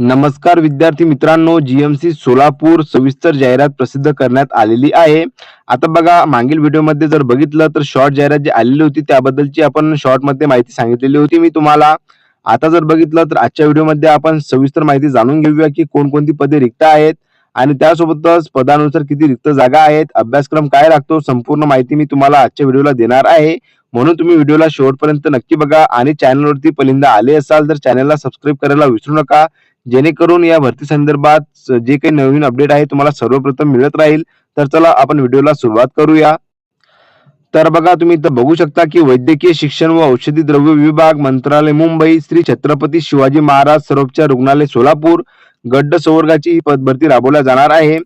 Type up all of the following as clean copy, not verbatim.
नमस्कार विद्यार्थी मित्रांनो, जीएमसी सोलापूर सविस्तर जाहिरात प्रसिद्ध करण्यात आलेली आहे. आता बघा, मागील व्हिडिओमध्ये जर बघितलं तर शॉर्ट जाहिरात जी आलेली होती त्याबद्दलची आपण शॉर्टमध्ये माहिती सांगितलेली होती मी तुम्हाला. आता जर बघितलं तर आजच्या व्हिडिओमध्ये आपण सविस्तर माहिती जाणून घेऊया की कोणकोणती पदे रिक्त आहेत आणि त्यासोबतच पदानुसार किती रिक्त जागा आहेत, अभ्यासक्रम काय लागतो, संपूर्ण माहिती मी तुम्हाला आजच्या व्हिडिओला देणार आहे. म्हणून तुम्ही व्हिडिओला शेवटपर्यंत नक्की बघा आणि चॅनलवरती पहिल्यांदा आले असाल तर चॅनलला सबस्क्राईब करायला विसरू नका, जेणेकरून या भरती संदर्भात जे काही नवीन अपडेट आहे तुम्हाला सर्वप्रथम मिळत राहील. तर चला आपण व्हिडिओला सुरुवात करूया. तर बघा, तुम्ही इथं बघू शकता की वैद्यकीय शिक्षण व औषधी द्रव्य विभाग, मंत्रालय मुंबई, श्री छत्रपती शिवाजी महाराज सर्वोपचार रुग्णालय सोलापूर, गड्ड संवर्गाची ही भरती राबवल्या जाणार आहे.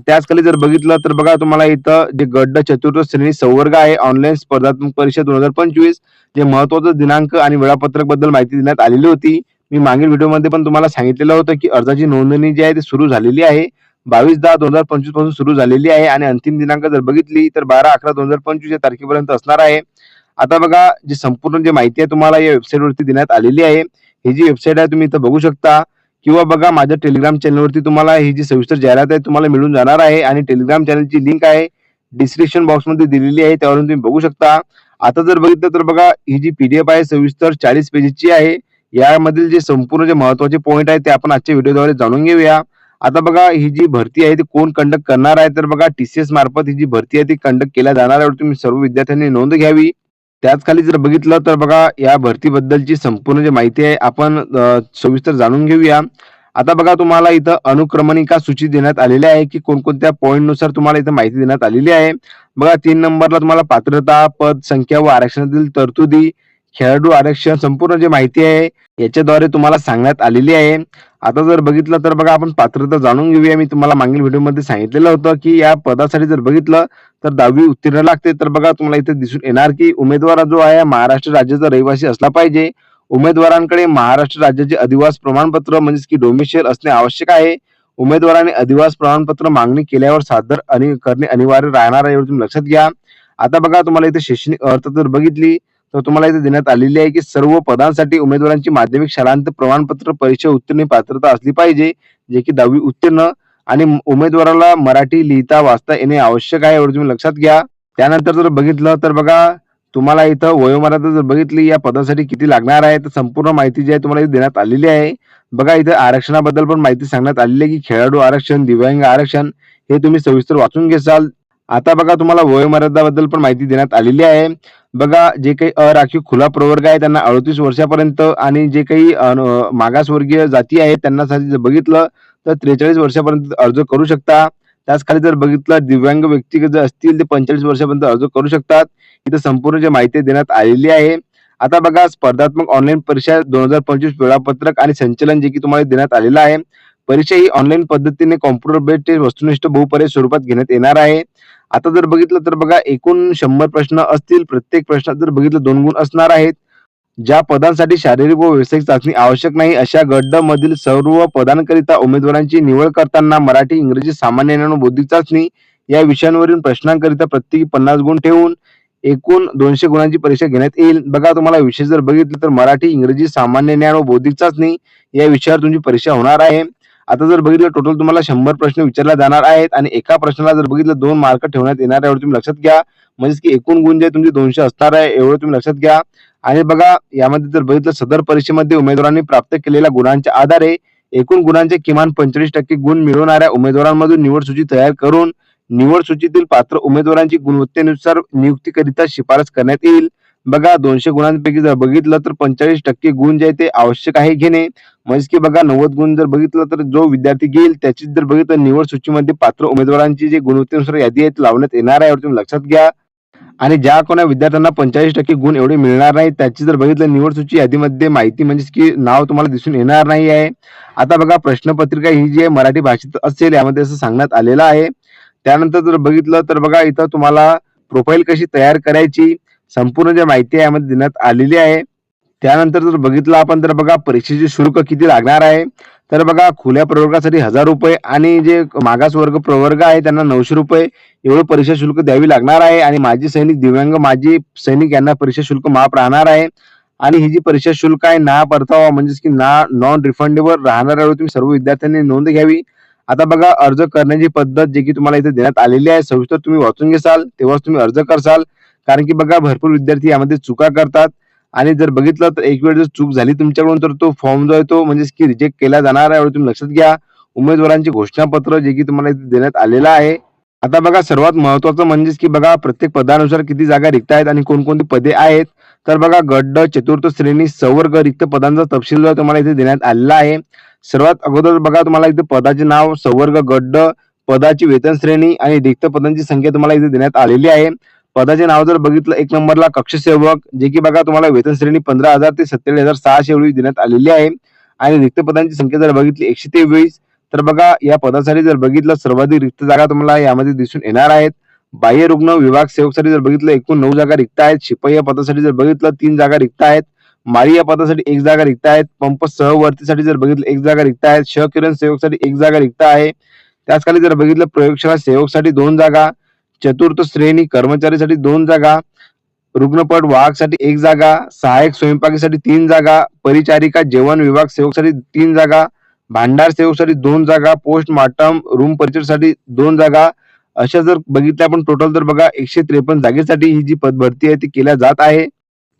त्याच खाली जर बघितलं तर बघा, तुम्हाला इथं जे गड्ड चतुर्थ श्रेणी संवर्ग आहे ऑनलाईन स्पर्धात्मक परीक्षा 2025 जे महत्वाचं दिनांक आणि वेळापत्रक बद्दल माहिती देण्यात आलेली होती. मी मागील व्हिडिओमध्ये पण तुम्हाला सांगितलेलं होतं की अर्जाची नोंदणी जी आहे ती सुरू झालेली आहे. 22/10/2025 पासून सुरू झालेली आहे आणि अंतिम दिनांक जर बघितली तर 12/11/2025 या तारखेपर्यंत असणार आहे. आता बघा, जी संपूर्ण जी माहिती आहे तुम्हाला या वेबसाईटवरती देण्यात आलेली आहे. ही जी वेबसाईट आहे तुम्ही इथं बघू शकता किंवा बघा माझ्या टेलिग्राम चॅनलवरती तुम्हाला ही जी सविस्तर जाहिरात आहे तुम्हाला मिळून जाणार आहे आणि टेलिग्राम चॅनलची लिंक आहे डिस्क्रिप्शन बॉक्समध्ये दिलेली आहे, त्यावरून तुम्ही बघू शकता. आता जर बघितलं तर बघा, ही जी पीडीएफ आहे सविस्तर 40 पेजेसची आहे. यामधील जे संपूर्ण जे महत्वाचे पॉइंट आहेत ते आपण आजच्या व्हिडिओद्वारे जाणून घेऊया. आता बघा, ही जी भरती आहे ती कोण कंडक्ट करणार आहे तर बघा, टीसीएस मार्फत ही जी भरती आहे ती कंडक्ट केल्या जाणार आहे. तुम्ही सर्व विद्यार्थ्यांनी नोंद घ्यावी. त्याच खाली जर बघितलं तर बघा, या भरतीबद्दलची संपूर्ण जी माहिती आहे आपण सविस्तर जाणून घेऊया. आता बघा, तुम्हाला इथं अनुक्रमणिका सूची देण्यात आलेली आहे की कोणकोणत्या पॉइंट नुसार तुम्हाला इथं माहिती देण्यात आलेली आहे. बघा, 3 नंबरला तुम्हाला पात्रता, पद संख्या व आरक्षणातील तरतुदी, खेळाडू आरक्षण संपूर्ण जी माहिती आहे याच्याद्वारे तुम्हाला सांगण्यात आलेली आहे. आता जर बघितलं तर बघा, आपण पात्रता जाणून घेऊया. मी तुम्हाला मागील व्हिडिओमध्ये सांगितलेलं होतं की या पदासाठी जर बघितलं तर 10वी उत्तीर्ण लागते. तर बघा, तुम्हाला इथे दिसून येणार की उमेदवार जो आहे महाराष्ट्र राज्याचा रहिवासी असला पाहिजे. उमेदवारांकडे महाराष्ट्र राज्याचे अधिवास प्रमाणपत्र म्हणजेच की डोमिशियल असणे आवश्यक आहे. उमेदवाराने अधिवास प्रमाणपत्र मागणी केल्यावर सादर करणे अनिवार्य राहणार आहे, एवढं तुम्ही लक्षात घ्या. आता बघा, तुम्हाला इथे शैक्षणिक अर्हता जर बघितली तर तुम्हाला इथे देण्यात आलेली आहे की सर्व पदांसाठी उमेदवारांची माध्यमिक शालांत प्रमाणपत्र परीक्षा उत्तीर्ण पात्रता असली पाहिजे, जे की 10वी उत्तीर्ण, आणि उमेदवाराला मराठी लिहिता वाचता येणे आवश्यक आहे, एवढं तुम्ही लक्षात घ्या. त्यानंतर जर बघितलं तर बघा, तुम्हाला इथं वयोमर्यादा जर बघितली या पदासाठी किती लागणार आहे तर संपूर्ण माहिती जी आहे तुम्हाला इथे देण्यात आलेली आहे. बघा, इथे आरक्षणाबद्दल पण माहिती सांगण्यात आलेली आहे की खेळाडू आरक्षण, दिव्यांग आरक्षण हे तुम्ही सविस्तर वाचून घेसाल. आता बघा, तुम्हाला वयोमर्यादाबद्दल पण माहिती देण्यात आलेली आहे. बघा, जे काही अराखीव खुला प्रवर्ग आहे त्यांना 38 वर्षापर्यंत आणि जे काही मागासवर्गीय जाती आहेत त्यांना जर बघितलं तर 43 वर्षापर्यंत अर्ज करू शकता. त्याच खाली जर बघितलं दिव्यांग व्यक्ती जर असतील ते 45 वर्षापर्यंत अर्ज करू शकतात. इथं संपूर्ण जे माहिती देण्यात आलेली आहे. आता बघा, स्पर्धात्मक ऑनलाईन परीक्षा 2025 वेळापत्रक आणि संचलन जे की तुम्हाला देण्यात आलेलं आहे. परीक्षा ही ऑनलाईन पद्धतीने कॉम्प्युटर बेस्ड वस्तुनिष्ठ बहुपर्यायी स्वरूपात घेण्यात येणार आहे. आता जर बघितलं तर बघा, एकूण 100 प्रश्न असतील. प्रत्येक प्रश्नात जर बघितलं 2 गुण असणार आहेत. ज्या पदांसाठी शारीरिक व व्यावसायिक चाचणी आवश्यक नाही अशा गट मधील सर्व पदांकरिता उमेदवारांची निवड करताना मराठी, इंग्रजी, सामान्य ज्ञान व बौद्धिक चाचणी या विषयांवरील प्रश्नांकरिता प्रत्येकी 50 गुण ठेवून एकूण 200 गुणांची परीक्षा घेण्यात येईल. बघा, तुम्हाला विषय जर बघितलं तर मराठी, इंग्रजी, सामान्य ज्ञान व बौद्धिक चाचणी या विषयावर तुमची परीक्षा होणार आहे. आता जर बघितलं टोटल तुम्हाला 100 प्रश्न विचारले जाणार आहेत आणि एका प्रश्नाला जर बघितलं 2 मार्क ठेवण्यात येणार आहे, एवढं तुम्ही लक्षात घ्या. म्हणजे की एकूण गुण जे तुमचे 200 असणार आहे, एवढं तुम्ही लक्षात घ्या. आणि बघा, यामध्ये जर बघितलं सदर परीक्षेमध्ये उमेदवारांनी प्राप्त केलेल्या गुणांच्या आधारे एकूण गुणांचे किमान 45% गुण मिळवणाऱ्या उमेदवारांमधून निवड सूची तयार करून निवड सूचीतील पात्र उमेदवारांची गुणवत्तेनुसार नियुक्तीकरिता शिफारस करण्यात येईल. बघा, 200 गुणांपैकी जर बघितलं तर 45% गुण जे आहे ते आवश्यक आहे घेणे. म्हणजे की बघा, 90 गुण जर बघितलं तर जो विद्यार्थी घेईल त्याची जर बघितलं निवड सूचीमध्ये पात्र उमेदवारांची जी गुणवत्तेनुसार यादी आहे ती लावण्यात येणार आहे, तुम्ही लक्षात घ्या. आणि ज्या कोणा विद्यार्थ्यांना 45% गुण एवढे मिळणार नाही त्याची जर बघितलं निवड सूची यादीमध्ये माहिती म्हणजे की नाव तुम्हाला दिसून येणार नाही आहे. आता बघा, प्रश्नपत्रिका ही जी आहे मराठी भाषेत असेल यामध्ये असं सांगण्यात आलेलं आहे. त्यानंतर जर बघितलं तर बघा, इथं तुम्हाला प्रोफाईल कशी तयार करायची संपूर्ण जी माहिती यामध्ये देण्यात आलेली आहे. त्यानंतर जर बघितलं आपण तर बघा, परीक्षेचे शुल्क किती लागणार आहे तर बघा, खुल्या प्रवर्गासाठी 1000 रुपये आणि जे मागासवर्ग प्रवर्ग आहे त्यांना 900 रुपये एवढं परीक्षा शुल्क द्यावी लागणार आहे. आणि माजी सैनिक, दिव्यांग माजी सैनिक यांना परीक्षा शुल्क माफ राहणार आहे. आणि ही जी परीक्षा शुल्क आहे ना परतावा म्हणजेच की नॉन रिफंडेबल राहणार आहे. तुम्ही सर्व विद्यार्थ्यांनी नोंद घ्यावी. आता बघा अर्ज करण्याची पद्धत जे की तुम्हाला इथे देण्यात आलेली आहे सविस्तर तुम्ही वाचून घेसाल तेव्हाच तुम्ही अर्ज करसाल. कारण की बघा भरपूर विद्यार्थी यामध्ये चुका करतात आणि जर बघितलं तर एक वेळ जर चूक झाली तुमच्याकडून तर तो फॉर्म जो आहे तो म्हणजेच की रिजेक्ट केला जाणार आहे. एवढं तुम्ही लक्षात घ्या. उमेदवारांचे घोषणापत्र जे की तुम्हाला इथे देण्यात आलेलं आहे. आता बघा सर्वात महत्वाचं म्हणजेच की बघा प्रत्येक पदानुसार किती जागा रिक्त आहेत आणि कोणकोणती पदे आहेत. तर बघा गट ड चतुर्थ श्रेणी संवर्ग रिक्त पदांचा तपशील जो तुम्हाला इथे देण्यात आलेला आहे. सर्वात अगोदर बघा तुम्हाला इथे पदाचे नाव, संवर्ग, गट ड, पदाची वेतन श्रेणी आणि रिक्त पदांची संख्या तुम्हाला इथे देण्यात आलेली आहे. पदाचे नाव जर बघितलं एक नंबरला कक्ष सेवक जे की बघा तुम्हाला वेतन श्रेणी 15,000 ते 47,600 एवढी देण्यात आलेली आहे. आणि रिक्त पदांची संख्या जर बघितली 123. तर बघा या पदासाठी जर बघितलं सर्वाधिक रिक्त जागा तुम्हाला यामध्ये दिसून येणार आहेत. बाह्य रुग्ण विभाग सेवकसाठी जर बघितलं एकूण 9 जागा रिक्त आहेत. शिपाई या पदासाठी जर बघितलं 3 जागा रिक्त आहेत. माळी या पदासाठी 1 जागा रिक्त आहेत. पंप सहवर्तीसाठी जर बघितलं 1 जागा रिक्त आहेत. किरण सेवकसाठी 1 जागा रिक्त आहे. त्याच खाली जर बघितलं प्रयोगशाळा सेवकसाठी 2 जागा, चतुर्थ श्रेणी कर्मचारीसाठी 2 जागा, रुग्णपट वाहकसाठी 1 जागा, सहाय्यक स्वयंपाकीसाठी 3 जागा, परिचारिका जेवण विभाग सेवकसाठी 3 जागा, भांडार सेवकसाठी 2 जागा, पोस्टमार्टम रूम परिचरसाठी 2 जागा. अशा जर बघितल्या आपण टोटल तर बघा 153 जागेसाठी ही जी पदभरती आहे ती केल्या जात आहे.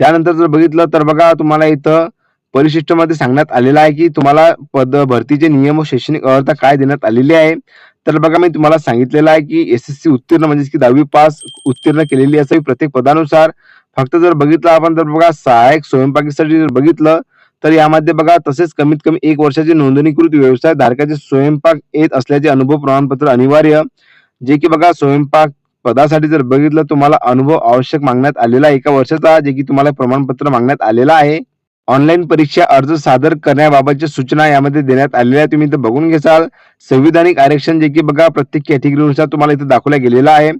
त्यानंतर जर बघितलं तर बघा तुम्हाला इथं परिशिष्टमध्ये सांगण्यात आलेलं आहे की तुम्हाला पद भरतीचे नियम व शैक्षणिक अर्हता काय देण्यात आलेली आहे. तर बघा मी तुम्हाला सांगितलेलं आहे की एसएससी उत्तीर्ण म्हणजेच की 10वी पास उत्तीर्ण केलेली असावी प्रत्येक पदानुसार. फक्त जर बघितलं आपण तर बघा सहाय्यक स्वयंपाकीसाठी जर बघितलं तर यामध्ये बघा तसेच कमीत कमी 1 वर्षाचे नोंदणीकृत व्यवसाय धारकाचे स्वयंपाक येत असल्याचे अनुभव प्रमाणपत्र अनिवार्य. जे की बघा स्वयंपाक पदासाठी जर बघितलं तुम्हाला अनुभव आवश्यक मागण्यात आलेला 1 वर्षाचा जे की तुम्हाला प्रमाणपत्र मागण्यात आलेला आहे. ऑनलाईन परीक्षा अर्ज सादर करण्याबाबतच्या सूचना यामध्ये देण्यात आलेल्या तुम्ही इथे बघून घेसाल. संविधानिक आरक्षण जे की बघा प्रत्येक कॅटेगरीनुसार तुम्हाला इथे दाखवल्या गेलेला आहे.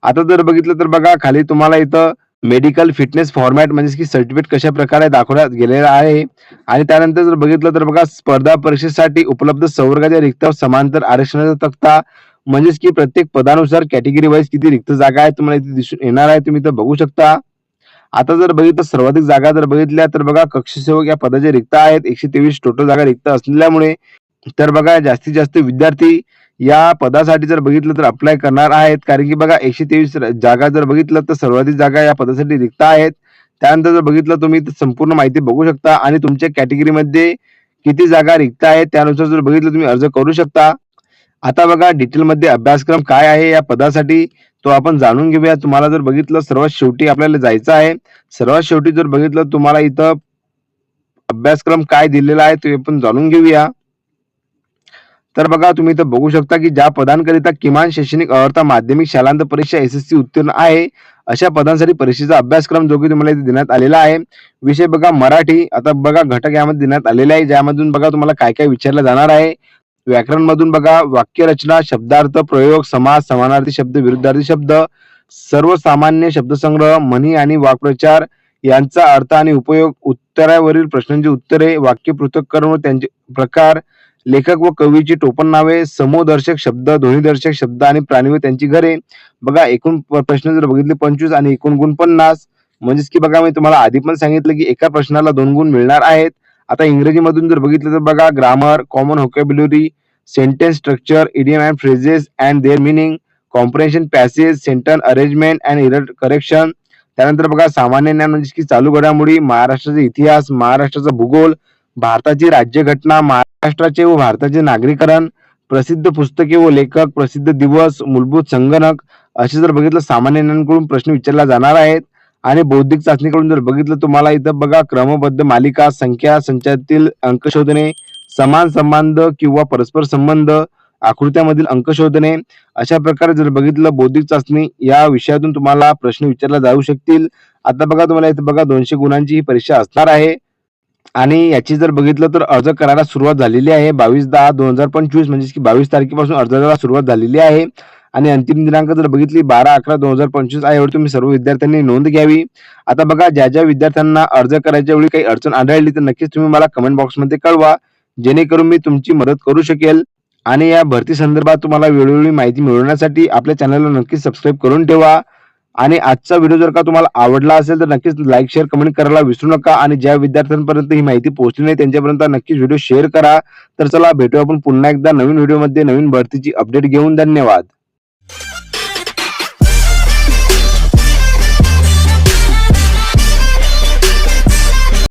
आता जर बघितलं तर बघा खाली तुम्हाला इथं मेडिकल फिटनेस फॉर्मॅट म्हणजे की सर्टिफिकेट कशा प्रकारे दाखवण्यात गेलेला आहे. आणि त्यानंतर जर बघितलं तर बघा स्पर्धा परीक्षेसाठी उपलब्ध संवर्गाच्या रिक्त समांतर आरक्षणाचा तक्ता म्हणजेच की प्रत्येक पदानुसार कॅटेगरी वाईज किती रिक्त जागा आहेत तुम्हाला इथे दिसून येणार आहे. तुम्ही इथं बघू शकता. आता जर बघितलं सर्वाधिक जागा जर बघितल्या तर बघा कक्ष सेवक या पदाचे रिक्त आहेत 123 टोटल जागा रिक्त असल्यामुळे. तर बघा जास्तीत जास्त विद्यार्थी या पदासाठी जर बघितलं तर अप्लाय करणार आहेत. कारण की बघा 123 जागा जर बघितलं तर सर्वाधिक जागा या पदासाठी रिक्त आहेत. त्यानंतर जर बघितलं तुम्ही संपूर्ण माहिती बघू शकता आणि तुमच्या कॅटेगरीमध्ये किती जागा रिक्त आहेत त्यानुसार जर बघितलं तुम्ही अर्ज करू शकता. आता बघा डिटेलमध्ये अभ्यासक्रम काय आहे या पदासाठी तो आपण जाणून घेऊया. तुम्हाला जर बघितलं सर्वात शेवटी आपल्याला जायचं आहे. सर्वात शेवटी जर बघितलं तुम्हाला इथं अभ्यासक्रम काय दिलेला आहे ते आपण जाणून घेऊया. तर बघा तुम्ही इथं बघू शकता की ज्या पदांकरिता किमान शैक्षणिक अर्हता माध्यमिक शालांत परीक्षा एसएससी उत्तीर्ण आहे अशा पदांसाठी परीक्षेचा अभ्यासक्रम जो की तुम्हाला इथे देण्यात आलेला आहे. विषय बघा मराठी. आता बघा घटक यामध्ये देण्यात आलेले आहे ज्यामधून बघा तुम्हाला काय काय विचारलं जाणार आहे. व्याकरण मधून बघा वाक्यरचना, शब्दार्थ, प्रयोग, समास, समानार्थी शब्द, विरुद्धार्थी शब्द, सर्वसामान्य शब्दसंग्रह, म्हणी आणि वाक्प्रचार यांचा अर्थ आणि उपयोग, उत्तरावरील प्रश्नांची उत्तरे, वाक्य पृथक्करण व त्यांचे प्रकार, लेखक व कवीची टोपण नावे, समूहदर्शक शब्द, ध्वनिदर्शक शब्द आणि प्राणी व त्यांची घरे. बघा एकूण प्रश्न जर बघितले 25 आणि एकूण गुण 50. म्हणजेच की बघा मी तुम्हाला आधी पण सांगितलं की एका प्रश्नाला 2 गुण मिळणार आहेत. आता इंग्रजीमधून जर बघितलं तर बघा grammar, common vocabulary, sentence structure, idiom and phrases and their meaning, comprehension passage, sentence arrangement and error correction. त्यानंतर बघा सामान्य ज्ञान म्हणजे की चालू घडामोडी, महाराष्ट्राचा इतिहास, महाराष्ट्राचा भूगोल, भारताची राज्यघटना, महाराष्ट्राचे व भारताचे नागरीकरण, प्रसिद्ध पुस्तके व लेखक, प्रसिद्ध दिवस, मूलभूत संगणक असे जर बघितलं सामान्य ज्ञानाकडून प्रश्न विचारला जाणार आहेत. आणि बौद्धिक चाचणीकडून जर बघितलं तुम्हाला इथं बघा क्रमबद्ध मालिका, संख्या संचातील अंक शोधणे, समान संबंध किंवा परस्पर संबंध, आकृत्यामधील अंक शोधणे अशा प्रकारे जर बघितलं बौद्धिक चाचणी या विषयातून तुम्हाला प्रश्न विचारला जाऊ शकतील. आता बघा तुम्हाला इथं बघा 200 गुणांची ही परीक्षा असणार आहे. आणि याची जर बघितलं तर अर्ज करायला सुरुवात झालेली आहे 22/10/2025 म्हणजे की 22 तारखेपासून अर्जाला सुरुवात झालेली आहे. आणि अंतिम दिनांक जर बघितली 12/11/2025 आहे. एवढी तुम्ही सर्व विद्यार्थ्यांनी नोंद घ्यावी. आता बघा ज्या ज्या विद्यार्थ्यांना अर्ज करायच्या वेळी काही अडचण आढळली तर नक्कीच तुम्ही मला कमेंट बॉक्समध्ये कळवा जेणेकरून मी तुमची मदत करू शकेल. आणि या भरती संदर्भात तुम्हाला वेळोवेळी माहिती मिळवण्यासाठी आपल्या चॅनलला नक्कीच सबस्क्राईब करून ठेवा. आणि आजचा व्हिडिओ जर का तुम्हाला आवडला असेल तर नक्कीच लाईक, शेअर, कमेंट करायला विसरू नका आणि ज्या विद्यार्थ्यांपर्यंत ही माहिती पोहोचली नाही त्यांच्यापर्यंत नक्कीच व्हिडिओ शेअर करा. तर चला भेटूया आपण पुन्हा एकदा नवीन व्हिडिओमध्ये नवीन भरतीची अपडेट घेऊन. धन्यवाद.